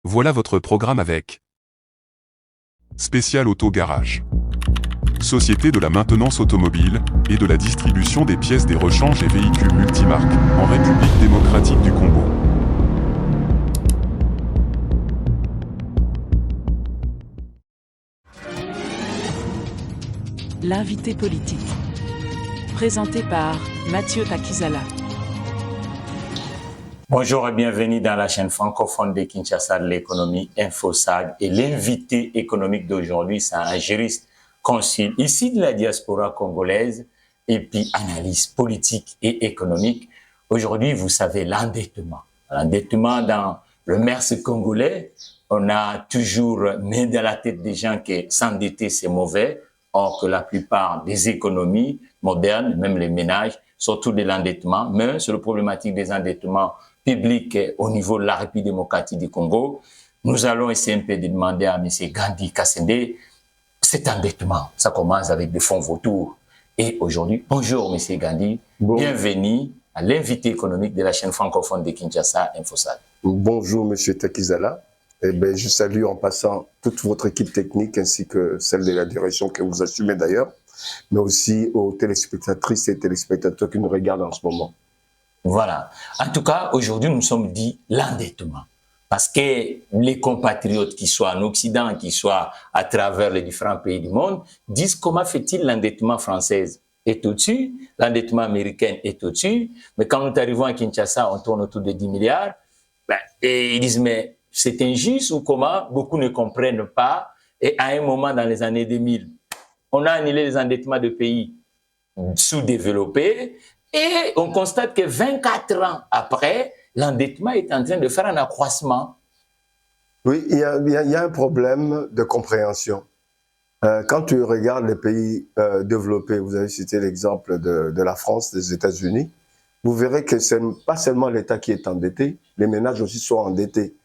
Voilà votre programme avec Spécial Auto Garage. Société de la maintenance automobile et de la distribution des pièces des rechanges et véhicules multimarques en République démocratique du Congo. L'invité politique. Présenté par Mathieu Takizala. Bonjour et bienvenue dans la chaîne francophone de Kinshasa de l'économie InfoSag. Et l'invité économique d'aujourd'hui, c'est un juriste consul ici de la diaspora congolaise et puis analyse politique et économique. Aujourd'hui, vous savez, l'endettement. L'endettement dans le commerce congolais, on a toujours mis dans la tête des gens que s'endetter, c'est mauvais. Or que la plupart des économies modernes, même les ménages, surtout de l'endettement, mais sur la problématique des endettements publics au niveau de la République démocratique du Congo, nous allons essayer un peu de demander à M. Gandhi Kassende cet endettement. Ça commence avec des fonds vautours. Et aujourd'hui, bonjour M. Gandhi, bienvenue à l'invité économique de la chaîne francophone de Kinshasa, InfoSag. Bonjour M. Takizala. Eh bien, je salue en passant toute votre équipe technique ainsi que celle de la direction que vous assumez d'ailleurs, mais aussi aux téléspectatrices et téléspectateurs qui nous regardent en ce moment. Voilà. En tout cas, aujourd'hui, nous sommes dit l'endettement. Parce que les compatriotes, qui soient en Occident, qui soient à travers les différents pays du monde, disent comment fait-il l'endettement français est au-dessus, l'endettement américain est au-dessus, mais quand nous arrivons à Kinshasa, on tourne autour de 10 milliards, et ils disent, mais c'est injuste ou comment? Beaucoup ne comprennent pas. Et à un moment, dans les années 2000, on a annulé les endettements de pays sous-développés et on constate que 24 ans après, l'endettement est en train de faire un accroissement. Oui, il y a un problème de compréhension. Quand tu regardes les pays développés, vous avez cité l'exemple de la France, des États-Unis, vous verrez que ce n'est pas seulement l'État qui est endetté, les ménages aussi sont endettés.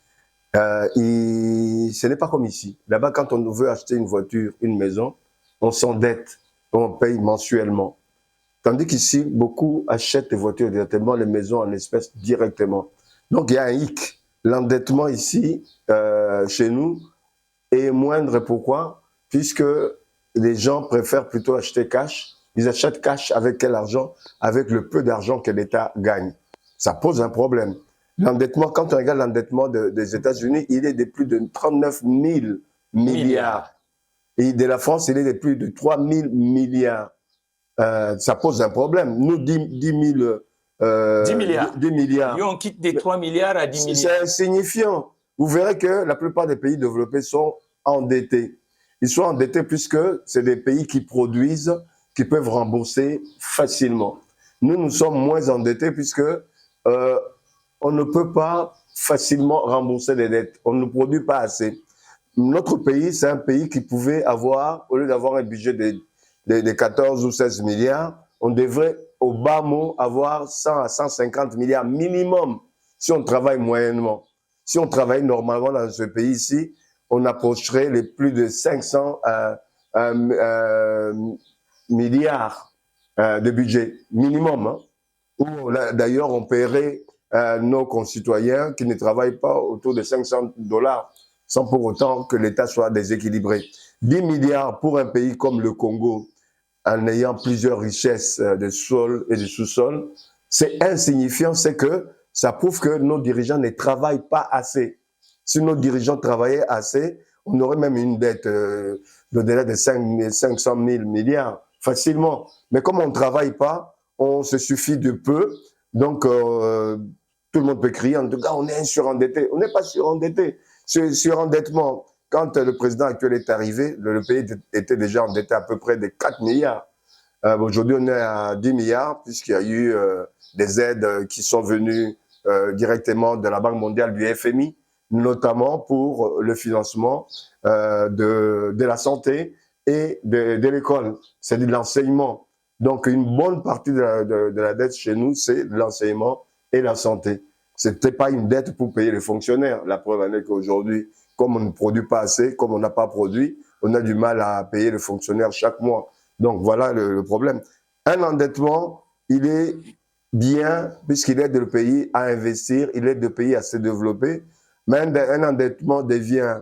Ce n'est pas comme ici. Là-bas, quand on veut acheter une voiture, une maison, on s'endette, on paye mensuellement. Tandis qu'ici, beaucoup achètent des voitures directement, les maisons en espèces directement. Donc, il y a un hic. L'endettement ici, chez nous, est moindre. Pourquoi? Puisque les gens préfèrent plutôt acheter cash. Ils achètent cash avec quel argent? Avec le peu d'argent que l'État gagne. Ça pose un problème. L'endettement, quand on regarde l'endettement des États-Unis, il est de plus de 39 000 milliards. Et de la France, il est de plus de 3 000 milliards. Ça pose un problème. Nous, 10 milliards. 10 milliards. Et on quitte des 3 milliards à 10 milliards. C'est insignifiant. Vous verrez que la plupart des pays développés sont endettés. Ils sont endettés puisque c'est des pays qui produisent, qui peuvent rembourser facilement. Nous sommes moins endettés puisque on ne peut pas facilement rembourser les dettes. On ne produit pas assez. Notre pays, c'est un pays qui pouvait avoir, au lieu d'avoir un budget de 14 ou 16 milliards, on devrait au bas mot avoir 100 à 150 milliards minimum si on travaille moyennement. Si on travaille normalement dans ce pays ici, on approcherait les plus de 500 milliards de budget minimum. Hein. D'ailleurs, on paierait nos concitoyens qui ne travaillent pas autour de $500 sans pour autant que l'État soit déséquilibré. 10 milliards pour un pays comme le Congo, en ayant plusieurs richesses de sol et de sous-sol, c'est insignifiant, c'est que ça prouve que nos dirigeants ne travaillent pas assez. Si nos dirigeants travaillaient assez, on aurait même une dette d'au-delà de 500 000 milliards, facilement. Mais comme on ne travaille pas, on se suffit de peu, donc tout le monde peut crier, en tout cas, on est surendetté. On n'est pas surendetté. Surendettement, quand le président actuel est arrivé, le pays était déjà endetté à peu près de 4 milliards. Aujourd'hui, on est à 10 milliards, puisqu'il y a eu des aides qui sont venues directement de la Banque mondiale, du FMI, notamment pour le financement de la santé et de l'école, c'est-à-dire de l'enseignement. Donc, une bonne partie de la dette chez nous, c'est l'enseignement et la santé. Ce n'était pas une dette pour payer les fonctionnaires. La preuve en est qu'aujourd'hui, comme on ne produit pas assez, comme on n'a pas produit, on a du mal à payer les fonctionnaires chaque mois. Donc, voilà le problème. Un endettement, il est bien puisqu'il aide le pays à investir, il aide le pays à se développer. Mais un endettement devient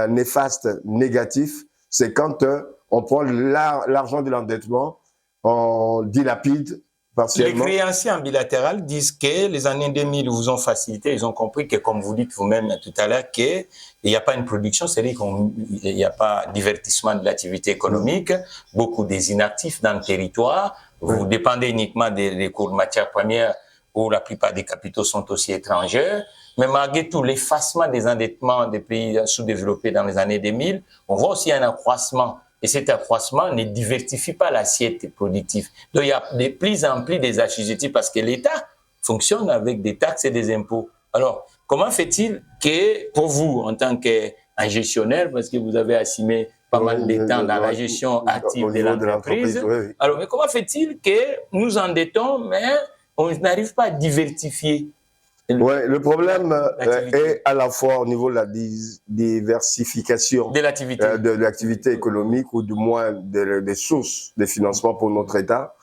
néfaste, négatif, c'est quand on prend l'argent de l'endettement, on dilapide partiellement. Les créanciers en bilatéral disent que les années 2000 vous ont facilité, ils ont compris que, comme vous dites vous-même tout à l'heure, qu'il n'y a pas une production, c'est-à-dire qu'il n'y a pas divertissement de l'activité économique, beaucoup des inactifs dans le territoire, vous dépendez uniquement des cours de matières premières où la plupart des capitaux sont aussi étrangers. Mais malgré tout, l'effacement des endettements des pays sous-développés dans les années 2000, on voit aussi un accroissement. Et cet accroissement ne diversifie pas l'assiette productive. Donc, il y a de plus en plus des assujettis parce que l'État fonctionne avec des taxes et des impôts. Alors, comment fait-il que, pour vous, en tant que gestionnaire, parce que vous avez assumé pas mal de temps dans la gestion active de l'entreprise, alors, mais comment fait-il que nous endettons, mais on n'arrive pas à diversifier? Oui, le problème est à la fois au niveau de la diversification de l'activité économique ou du moins des sources de financement pour notre État,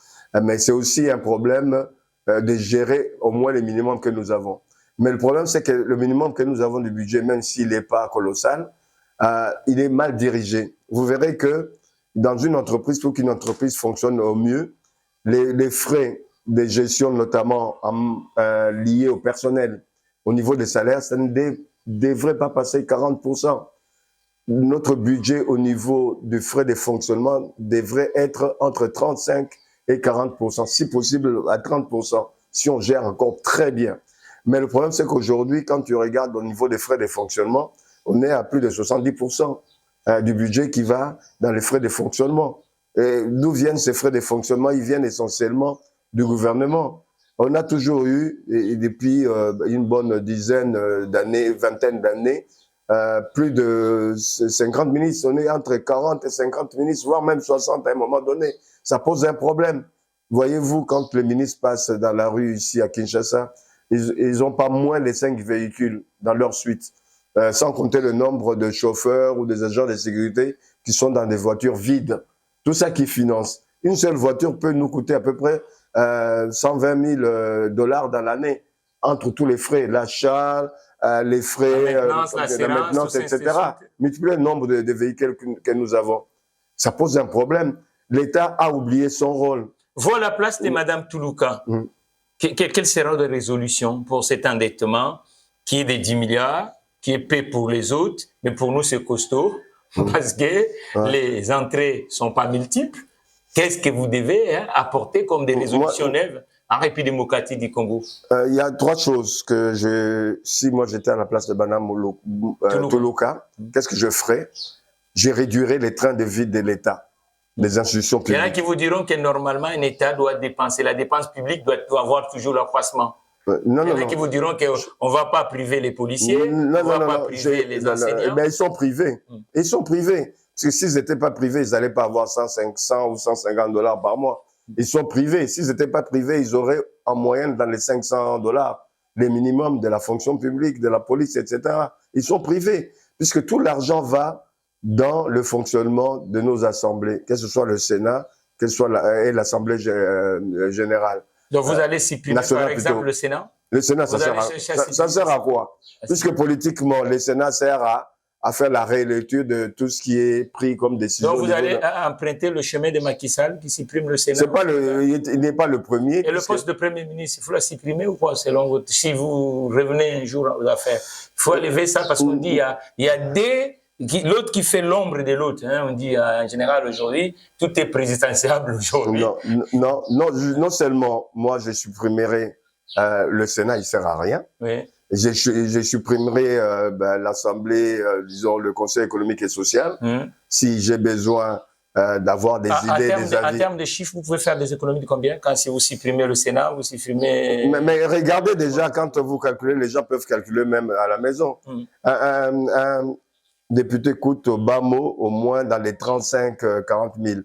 mais c'est aussi un problème de gérer au moins le minimum que nous avons. Mais le problème, c'est que le minimum que nous avons du budget, même s'il n'est pas colossal, il est mal dirigé. Vous verrez que dans une entreprise, pour qu'une entreprise fonctionne au mieux, les frais de gestion, notamment liés au personnel, au niveau des salaires, ça ne devrait pas passer 40%. Notre budget au niveau du frais de fonctionnement devrait être entre 35 et 40%, si possible à 30%, si on gère encore très bien. Mais le problème, c'est qu'aujourd'hui, quand tu regardes au niveau des frais de fonctionnement, on est à plus de 70% du budget qui va dans les frais de fonctionnement. Et d'où viennent ces frais de fonctionnement? Ils viennent essentiellement du gouvernement. On a toujours eu, et depuis une bonne dizaine d'années, vingtaine d'années, plus de 50 ministres. On est entre 40 et 50 ministres, voire même 60 à un moment donné. Ça pose un problème. Voyez-vous, quand les ministres passent dans la rue ici à Kinshasa, ils n'ont pas moins de 5 véhicules dans leur suite, sans compter le nombre de chauffeurs ou des agents de sécurité qui sont dans des voitures vides. Tout ça qui finance. Une seule voiture peut nous coûter à peu près 120 000 dollars dans l'année, entre tous les frais, l'achat, les frais de maintenance, etc. Multiplier le nombre de véhicules que nous avons. Ça pose un problème. L'État a oublié son rôle. Voilà la place de Mme Toulouka. Quelle sera la résolution pour cet endettement qui est de 10 milliards, qui est paix pour les autres, mais pour nous c'est costaud, parce que les entrées ne sont pas multiples. Qu'est-ce que vous devez apporter comme des résolutions neuves en République démocratique du Congo? Il y a 3 choses que si moi j'étais à la place de Mme Toulouka, qu'est-ce que je ferais? Je réduirais les trains de vie de l'État, des institutions publiques. Il y en a qui vous diront que normalement un État doit dépenser, la dépense publique doit avoir toujours l'accroissement. Il y en a qui vous diront qu'on ne va pas priver les policiers, on ne va pas priver les enseignants. Mais ils sont privés. Ils sont privés. Parce que s'ils n'étaient pas privés, ils n'allaient pas avoir 100 ou 150 dollars par mois. Ils sont privés. S'ils n'étaient pas privés, ils auraient en moyenne dans les 500 dollars les minimums de la fonction publique, de la police, etc. Ils sont privés, puisque tout l'argent va dans le fonctionnement de nos assemblées, que ce soit le Sénat, que ce soit l'Assemblée générale. Donc vous allez supprimer par exemple le Sénat? Le Sénat, ça sert à quoi? Puisque politiquement, le Sénat sert à faire la réélecture de tout ce qui est pris comme décision. Donc vous allez emprunter le chemin de Macky Sall qui supprime le Sénat? Il n'est pas le premier. Et le poste de Premier ministre, il faut le supprimer ou quoi, selon votre... Si vous revenez un jour aux affaires, il faut enlever ça parce qu'on dit il y a l'autre qui fait l'ombre de l'autre. On dit en général aujourd'hui, tout est présidentiable aujourd'hui. Non seulement moi je supprimerai le Sénat, il ne sert à rien. Oui. Je supprimerai l'Assemblée, disons le Conseil économique et social, si j'ai besoin d'avoir des idées, des avis. En termes de chiffres, vous pouvez faire des économies de combien? Quand si vous supprimez le Sénat, vous supprimez... Mais regardez déjà, quand vous calculez, les gens peuvent calculer même à la maison. Un député coûte au bas mot au moins dans les 35-40 000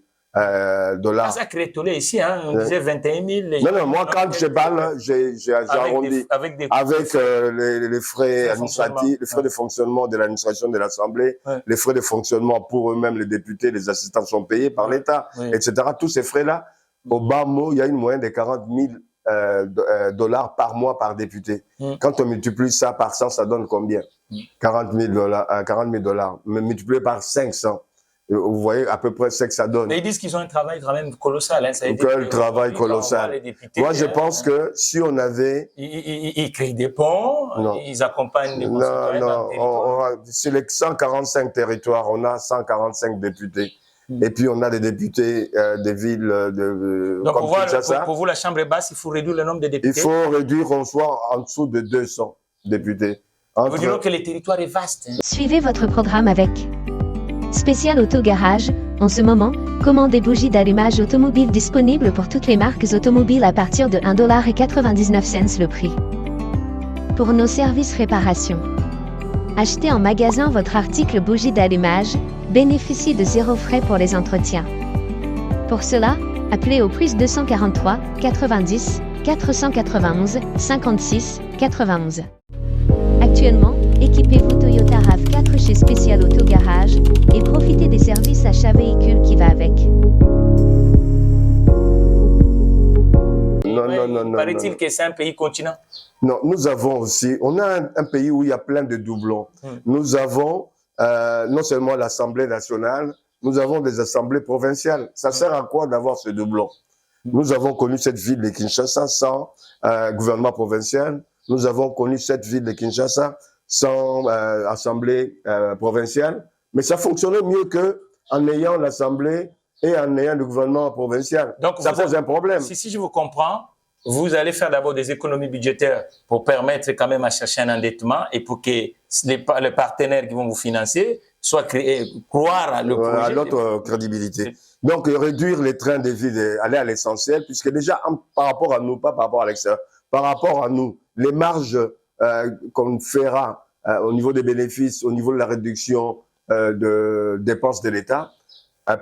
dollars. Ça crée tollé ici, on disait 21 000. Non, moi quand je parle, j'ai arrondi avec les frais administratifs, les frais de fonctionnement de l'administration de l'Assemblée, les frais de fonctionnement pour eux-mêmes, les députés, les assistants sont payés par l'État, etc. Tous ces frais-là, au bas mot, il y a une moyenne de 40 000 dollars par mois par député. Quand on multiplie ça par 100, ça donne combien? 40 000 $, mais multiplié par 500. Vous voyez à peu près ce que ça donne. Mais ils disent qu'ils ont un travail quand même colossal. Hein. Ça veut dire Quel travail colossal. Députés, moi, je pense que si on avait... Ils créent des ponts, ils accompagnent les concitoyens dans le territoire. Sur les 145 territoires, on a 145 députés. Et puis, on a des députés des villes Donc, comme Kinshasa. pour vous, la Chambre est basse, il faut réduire le nombre de députés. Il faut réduire, on soit en dessous de 200 députés. Vous direz que le territoire est vaste. Hein. Suivez votre programme avec Spécial Auto Garage. En ce moment, commandez bougies d'allumage automobile disponibles pour toutes les marques automobiles à partir de $1,99 le prix. Pour nos services réparation. Achetez en magasin votre article bougie d'allumage, bénéficiez de 0 frais pour les entretiens. Pour cela, appelez au plus 243 90 491 56 91. Actuellement, équipez-vous Toyota RAV4 chez Spécial Auto Garage et profitez des services achat véhicule qui va avec. Non. Paraît-il que c'est un pays continent. Non, nous avons aussi, on a un pays où il y a plein de doublons. Nous avons non seulement l'Assemblée nationale, nous avons des assemblées provinciales. Ça sert à quoi d'avoir ce doublon? Nous avons connu cette ville de Kinshasa sans gouvernement provincial. Nous avons connu cette ville de Kinshasa sans assemblée provinciale. Mais ça fonctionnait mieux qu'en ayant l'assemblée et en ayant le gouvernement provincial. Donc, ça pose un problème. Si je vous comprends, vous allez faire d'abord des économies budgétaires pour permettre quand même à chercher un endettement et pour que les partenaires qui vont vous financer soient croire à le projet. À notre crédibilité. Donc, réduire les trains de vie, aller à l'essentiel, puisque déjà, par rapport à nous, pas par rapport à l'extérieur, par rapport à nous, les marges qu'on fera au niveau des bénéfices, au niveau de la réduction de dépenses de l'État,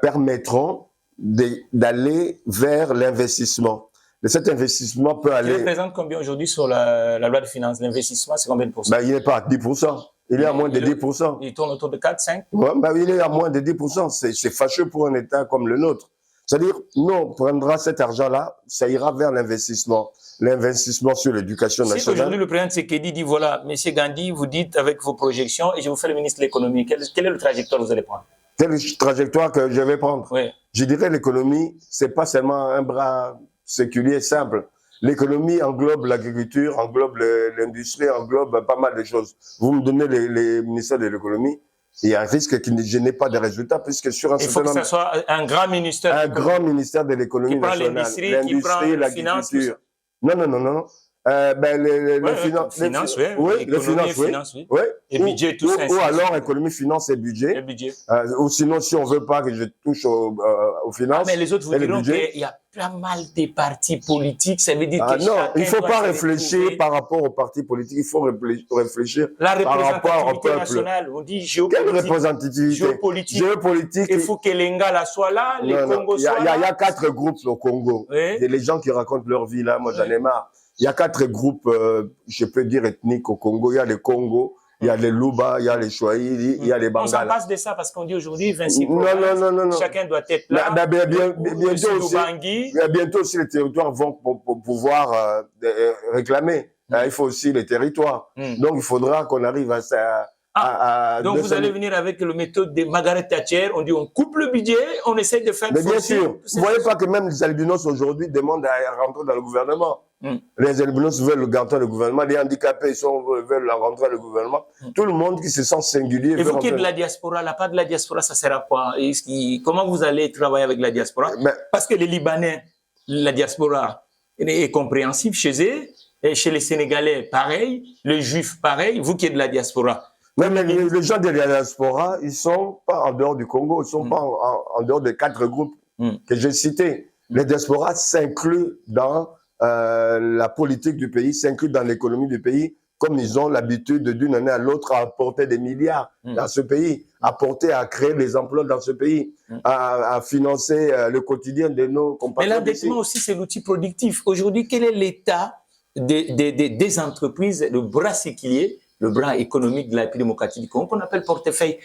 permettront d'aller vers l'investissement. Et cet investissement peut aller... Il représente combien aujourd'hui sur la loi de finances? L'investissement, c'est combien de pourcents? Il n'est pas à 10%. Il est à moins de 10%. Il tourne autour de 4, 5? Ouais, il est à moins de 10%. C'est fâcheux pour un État comme le nôtre. C'est-à-dire, nous, on prendra cet argent-là, ça ira vers l'investissement. L'investissement sur l'éducation nationale. Si aujourd'hui le président Tshisekedi dit, voilà, M. Gandhi, vous dites avec vos projections et je vous fais le ministre de l'économie, quelle est le trajectoire que vous allez prendre? Quelle trajectoire que je vais prendre? Oui. Je dirais l'économie, c'est pas seulement un bras séculier simple. L'économie englobe l'agriculture, englobe l'industrie, englobe pas mal de choses. Vous me donnez les ministères de l'économie, il y a un risque je n'ai pas de résultats puisque sur un certain nombre... Il faut que ce soit un grand ministère. Un grand ministère de l'économie nationale. L'industrie, l'agriculture. Non. Les finances, oui. Les finances, oui. Et budget, tout ça. Ou alors économie, finance et budget. Ou sinon, si on veut pas que je touche aux finances. Mais les autres vous diront qu'il y a pas mal de partis politiques. Ça veut dire que non, il ne faut pas réfléchir par rapport aux partis politiques. Il faut réfléchir par rapport au peuple. Nationale, on dit géopolitique. Quelle représentativité? Géopolitique. Il faut que les Ngala soient là, les Congos soient là. Il y a 4 groupes au Congo. Et les gens qui racontent leur vie là, moi j'en ai marre. Il y a 4 groupes, je peux dire, ethniques au Congo. Il y a les Congo, il y a les Luba, il y a les Chouaïli, il y a les Bangala. On s'en passe de ça parce qu'on dit aujourd'hui 26 non. Chacun doit être là. Bientôt aussi, les territoires vont pouvoir réclamer. Il faut aussi les territoires. Donc, il faudra qu'on arrive à ça. Donc vous allez venir avec la méthode de Margaret Thatcher, on dit on coupe le budget, on essaie de faire... Mais bien sûr, vous ne voyez pas que même les albinos aujourd'hui demandent à rentrer dans le gouvernement. Les albinos veulent rentrer dans le gouvernement, les handicapés veulent rentrer dans le gouvernement. Tout le monde qui se sent singulier... Et vous qui êtes de la diaspora, la part de la diaspora, ça sert à quoi? Comment vous allez travailler avec la diaspora? Parce que les Libanais, la diaspora est compréhensible chez eux, et chez les Sénégalais, pareil, les Juifs, pareil, vous qui êtes de la diaspora. Même les gens de la diaspora, ils ne sont pas en dehors du Congo, ils ne sont pas en dehors des 4 groupes que j'ai cités. Les diasporas s'incluent dans la politique du pays, s'incluent dans l'économie du pays, comme ils ont l'habitude d'une année à l'autre à apporter des milliards dans ce pays, à créer des emplois dans ce pays, à financer le quotidien de nos compatriotes. Mais l'endettement aussi, c'est l'outil productif. Aujourd'hui, quel est l'état des entreprises, le bras séculier, le bras économique de la République démocratique du Congo, qu'on appelle portefeuille?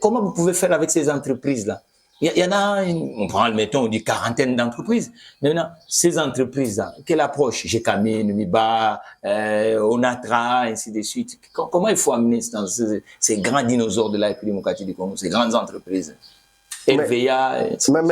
Comment vous pouvez faire avec ces entreprises-là? Il y en a, on prend, mettons, on dit quarantaine d'entreprises. Maintenant, ces entreprises-là, quelle approche? GKM, Numiba, Onatra, ainsi de suite. Comment il faut amener dans ces grands dinosaures de la République démocratique du Congo, ces grandes entreprises? LVA.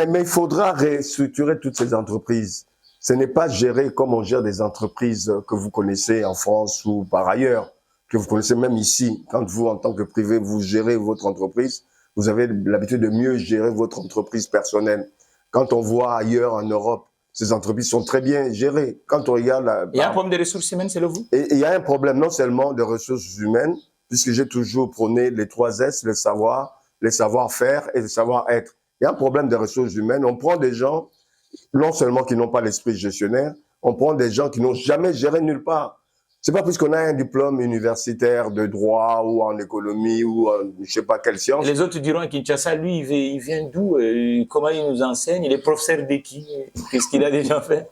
Mais il faudra restructurer toutes ces entreprises. Ce n'est pas géré comme on gère des entreprises que vous connaissez en France ou par ailleurs, que vous connaissez même ici. Quand vous, en tant que privé, vous gérez votre entreprise, vous avez l'habitude de mieux gérer votre entreprise personnelle. Quand on voit ailleurs en Europe, ces entreprises sont très bien gérées. Quand on regarde... Il y a un problème de ressources humaines, c'est le vous? Et il y a un problème non seulement de ressources humaines, puisque j'ai toujours prôné les 3 S, le savoir, les savoir-faire et le savoir-être. Il y a un problème de ressources humaines. On prend des gens, non seulement qui n'ont pas l'esprit gestionnaire, on prend des gens qui n'ont jamais géré nulle part. C'est pas puisqu'on a un diplôme universitaire de droit ou en économie ou en je sais pas quelle science. Les autres diront à Kinshasa, lui, il vient d'où? Comment il nous enseigne? Il est professeur de qui? Qu'est-ce qu'il a déjà fait?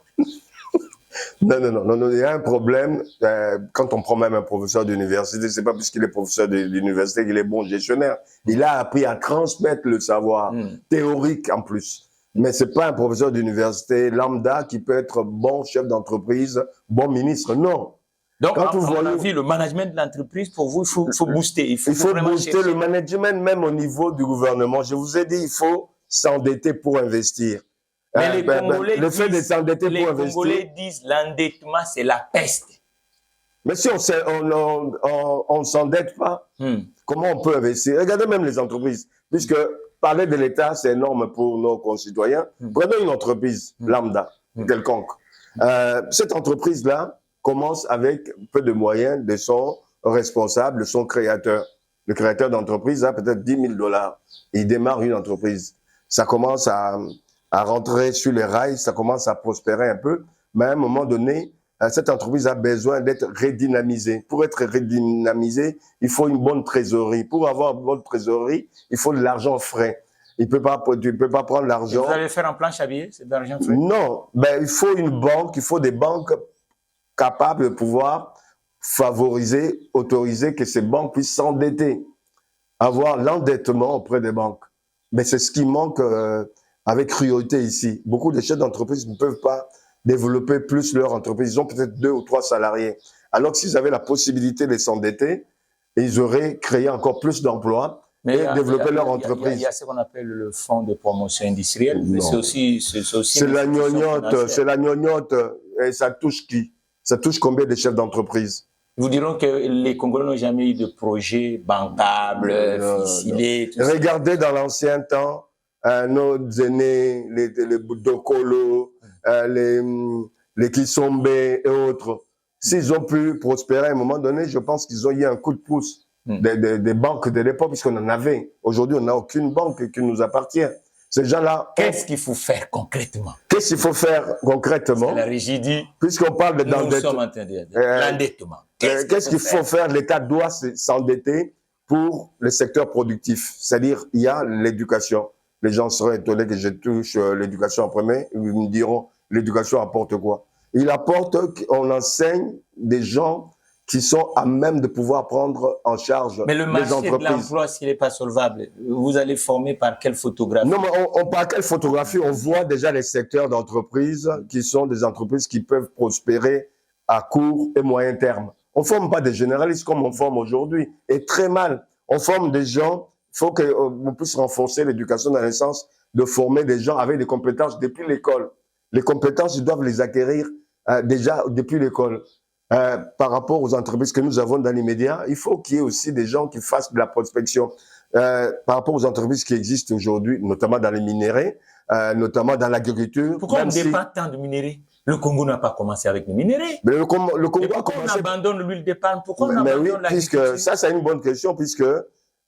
Non, il y a un problème. Quand on prend même un professeur d'université, c'est pas puisqu'il est professeur d'université qu'il est bon gestionnaire. Il a appris à transmettre le savoir théorique en plus. Mais c'est pas un professeur d'université lambda qui peut être bon chef d'entreprise, bon ministre. Non. Donc, à mon avis, le management de l'entreprise, pour vous, il faut booster. Il faut booster le management même au niveau du gouvernement. Je vous ai dit, il faut s'endetter pour investir. Mais le fait de s'endetter pour investir. Les Congolais disent l'endettement, c'est la peste. Mais si on s'endette pas, comment on peut investir? Regardez même les entreprises. Puisque parler de l'État, c'est énorme pour nos concitoyens. Prenons une entreprise lambda, quelconque. Cette entreprise-là commence avec peu de moyens de son responsable, de son créateur. Le créateur d'entreprise a peut-être $10,000. Il démarre une entreprise. Ça commence à rentrer sur les rails, ça commence à prospérer un peu. Mais à un moment donné, cette entreprise a besoin d'être redynamisée. Pour être redynamisée, il faut une bonne trésorerie. Pour avoir une bonne trésorerie, il faut de l'argent frais. Tu peux pas prendre l'argent. Vous allez faire en planche à billets, c'est de l'argent frais? Non, il faut une banque, il faut des banques capables de pouvoir favoriser, autoriser que ces banques puissent s'endetter, avoir l'endettement auprès des banques. Mais c'est ce qui manque avec cruauté ici. Beaucoup de chefs d'entreprise ne peuvent pas développer plus leur entreprise. Ils ont peut-être 2 ou 3 salariés. Alors que s'ils avaient la possibilité de s'endetter, ils auraient créé encore plus d'emplois et développé leur entreprise. Il y a ce qu'on appelle le fonds de promotion industrielle, mais c'est aussi... C'est la gnognotte. Et ça touche qui? Ça touche combien de chefs d'entreprise? Vous diront que les Congolais n'ont jamais eu de projet bancable, ficelé, tout ça. Regardez dans l'ancien temps, nos aînés, les Dokolo, les Kisombe et autres, s'ils ont pu prospérer à un moment donné, je pense qu'ils ont eu un coup de pouce des banques de l'époque, puisqu'on en avait. Aujourd'hui, on n'a aucune banque qui nous appartient. Ces gens-là... Qu'est-ce qu'il faut faire concrètement? Qu'est-ce qu'il faut faire concrètement? La régie dit... Puisqu'on parle l'endettement. Qu'est-ce qu'il faut faire? L'État doit s'endetter pour le secteur productif. C'est-à-dire, il y a l'éducation. Les gens seraient étonnés que je touche l'éducation en premier. Ils me diront, l'éducation apporte quoi? Il apporte qu'on enseigne des gens qui sont à même de pouvoir prendre en charge les entreprises. Mais le marché de l'emploi, s'il n'est pas solvable, vous allez former par quelle photographie? Non, mais par quelle photographie? On voit déjà les secteurs d'entreprise qui sont des entreprises qui peuvent prospérer à court et moyen terme. On ne forme pas des généralistes comme on forme aujourd'hui, et très mal. On forme des gens, il faut qu'on puisse renforcer l'éducation dans le sens de former des gens avec des compétences depuis l'école. Les compétences, ils doivent les acquérir déjà depuis l'école. Par rapport aux entreprises que nous avons dans les médias, il faut qu'il y ait aussi des gens qui fassent de la prospection. Par rapport aux entreprises qui existent aujourd'hui, notamment dans les minéraux, notamment dans l'agriculture. Pourquoi on ne dépend tant de minéraux? Le Congo n'a pas commencé avec les minéraux. Mais le Congo a commencé... on abandonne l'huile de palme? Pourquoi on abandonne l'agriculture? Puisque ça, c'est une bonne question, puisque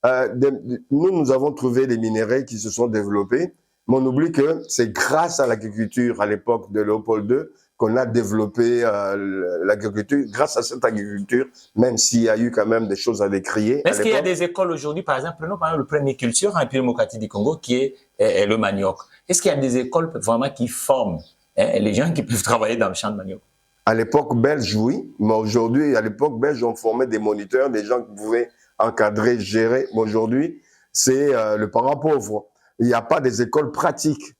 nous avons trouvé des minéraux qui se sont développés, mais on oublie que c'est grâce à l'agriculture, à l'époque de Léopold II, qu'on a développé l'agriculture. Grâce à cette agriculture, même s'il y a eu quand même des choses à décrier. Est-ce qu'il y a des écoles aujourd'hui, par exemple, prenons par exemple le premier culture en République démocratique du Congo, qui est le manioc. Est-ce qu'il y a des écoles vraiment qui forment les gens qui peuvent travailler dans le champ de manioc? À l'époque belge, oui. Mais aujourd'hui, à l'époque belge, on formait des moniteurs, des gens qui pouvaient encadrer, gérer. Mais aujourd'hui, c'est le parent pauvre. il n'y a pas des écoles pratiques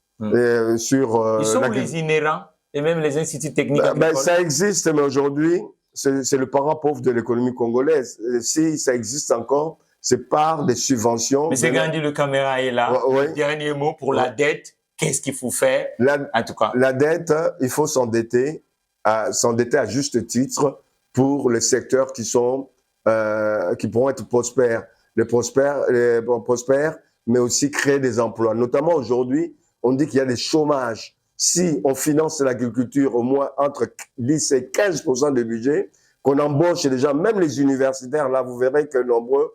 sur... Ils sont où les inhérents et même les instituts techniques ça existe, mais aujourd'hui, c'est le parent pauvre de l'économie congolaise. Et si ça existe encore, c'est par des subventions. Monsieur Gandhi, le caméra est là. Dernier mot pour la dette. Qu'est-ce qu'il faut faire en tout cas? La dette, il faut s'endetter à juste titre pour les secteurs qui pourront être prospères. Les prospères, mais aussi créer des emplois. Notamment aujourd'hui, on dit qu'il y a des chômages. Si on finance l'agriculture au moins entre 10 et 15% de budget, qu'on embauche les gens, même les universitaires, là, vous verrez que nombreux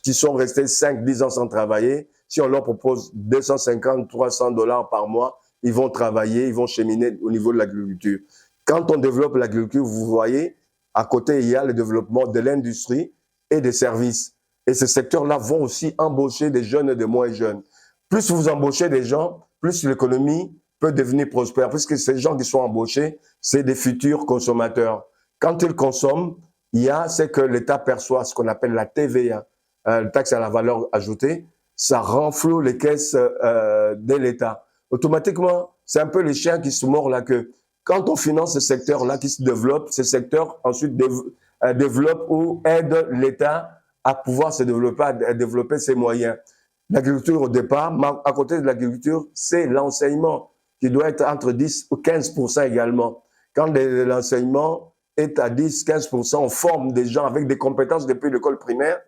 qui sont restés 5-10 ans sans travailler, si on leur propose 250-300 $ par mois, ils vont travailler, ils vont cheminer au niveau de l'agriculture. Quand on développe l'agriculture, vous voyez, à côté, il y a le développement de l'industrie et des services. Et ces secteurs-là vont aussi embaucher des jeunes et des moins jeunes. Plus vous embauchez des gens, plus l'économie peut devenir prospère, puisque ces gens qui sont embauchés, c'est des futurs consommateurs. Quand ils consomment, c'est que l'État perçoit ce qu'on appelle la TVA, la taxe à la valeur ajoutée, ça renfloue les caisses de l'État. Automatiquement, c'est un peu les chiens qui se mordent la queue. Quand on finance ce secteur-là qui se développe, ce secteur ensuite développe ou aide l'État à pouvoir se développer, à développer ses moyens. L'agriculture au départ, à côté de l'agriculture, c'est l'enseignement qui doit être entre 10 ou 15% également. Quand l'enseignement est à 10-15%, on forme des gens avec des compétences depuis l'école primaire.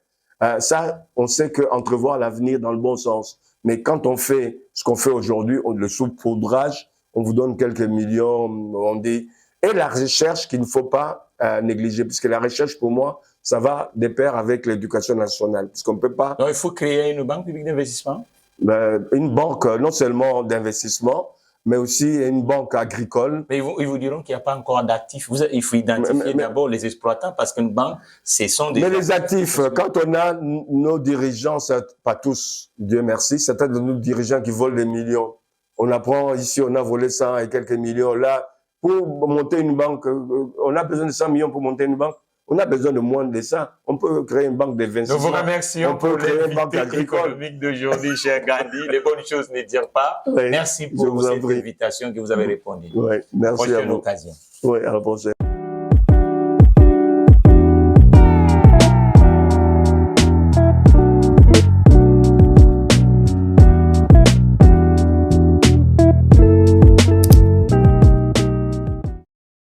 Ça, on sait qu'entrevoir l'avenir dans le bon sens. Mais quand on fait ce qu'on fait aujourd'hui, le saupoudrage, on vous donne quelques millions, on dit. Et la recherche qu'il ne faut pas négliger, puisque la recherche, pour moi, ça va de pair avec l'éducation nationale. Puisqu'on ne peut pas... Donc, il faut créer une banque publique d'investissement? Une banque, non seulement d'investissement, mais aussi une banque agricole. Mais ils vous diront qu'il n'y a pas encore d'actifs. Il faut identifier d'abord les exploitants parce qu'une banque, ce sont des... Mais les actifs, quand on a nos dirigeants, pas tous, Dieu merci, certains de nos dirigeants qui volent des millions. On apprend ici, on a volé 100 et quelques millions. Là, pour monter une banque, on a besoin de 100 millions pour monter une banque. On a besoin de moins de ça. On peut créer une banque d'investissement. Nous vous remercions pour l'invité économique d'aujourd'hui, cher Gandhi. Les bonnes choses ne dire pas. Oui, merci pour cette invitation que vous avez répondu. Oui, merci Prochaine à vous. occasion. Oui, à la prochaine.